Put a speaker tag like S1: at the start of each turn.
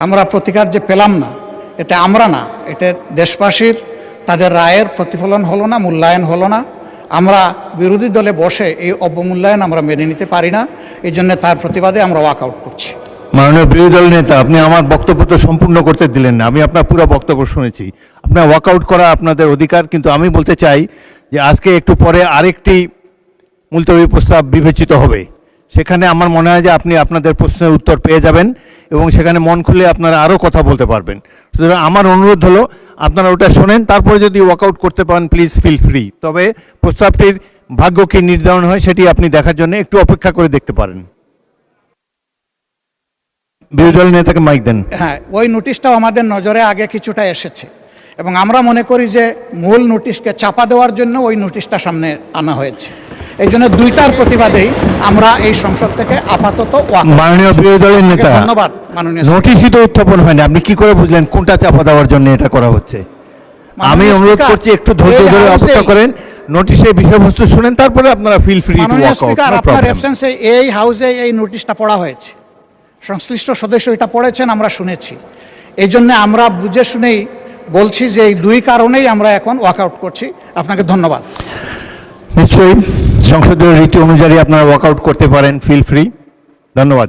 S1: আমরা প্রতিকার যে পেলাম না, এতে আমরা না, এতে দেশবাসীর তাদের রায়ের প্রতিফলন হলো না, মূল্যায়ন হলো না। আমরা বিরোধী দলে বসে এই অবমূল্যায়ন আমরা মেনে নিতে পারি না। এই জন্য তার প্রতিবাদে আমরা ওয়াকআউট করছি।
S2: মাননীয় বিরোধী দল নেতা, আপনি আমার বক্তব্য তো সম্পূর্ণ করতে দিলেন না। আমি আপনার পুরো বক্তব্য শুনেছি। আপনার ওয়াকআউট করা আপনাদের অধিকার, কিন্তু আমি বলতে চাই যে আজকে একটু পরে আরেকটি মুলতবি প্রস্তাব বিবেচিত হবে। সেখানে আমার মনে হয় যে আপনি আপনাদের প্রশ্নের উত্তর পেয়ে যাবেন এবং সেখানে মন খুলে আপনারা আরও কথা বলতে পারবেন। সুতরাং আমার অনুরোধ হলো আপনারা ওটা শোনেন, তারপরে যদি ওয়াকআউট করতে পারেন প্লিজ ফিল ফ্রি। তবে প্রস্তাবটির ভাগ্য কী নির্ধারণ হয় সেটি আপনি দেখার জন্য একটু অপেক্ষা করে দেখতে পারেন। বিরোধী দল নেতাকে মাইক দেন।
S1: হ্যাঁ, ওই নোটিশটাও আমাদের নজরে আগে কিছুটা এসেছে এবং আমরা মনে করি যে মূল নোটিশকে চাপা দেওয়ার জন্য ওই নোটিশটা সামনে আনা হয়েছে। এই জন্য দুইটার প্রতিবাদেই আমরা এই সংসদ থেকে আপাতত
S2: মাননীয় বিরোধী দলের নেতা,
S1: ধন্যবাদ। মাননীয়
S2: নোটিশই তো উত্থাপন হয়নি, আপনি কি করে বুঝলেন কোনটা চাপা দেওয়ার জন্য এটা করা হচ্ছে? আমি অনুরোধ করছি একটু ধৈর্য ধরে অপেক্ষা করেন, নোটিশের বিষয়বস্তু শুনেন, তারপরে আপনারা feel free to walk out.
S1: আপনার অ্যাবসেন্সে এই হাউসে এই নোটিশটা পড়া হয়েছে, সংশ্লিষ্ট সদস্য এটা পড়েছেন, আমরা শুনেছি। এই জন্য আমরা বুঝে শুনেই বলছি যে এই দুই কারণেই আমরা এখন ওয়াকআউট করছি। আপনাকে ধন্যবাদ।
S2: নিশ্চয়ই সংসদীয় রীতি অনুযায়ী আপনারা ওয়াকআউট করতে পারেন, ফিল ফ্রি। ধন্যবাদ।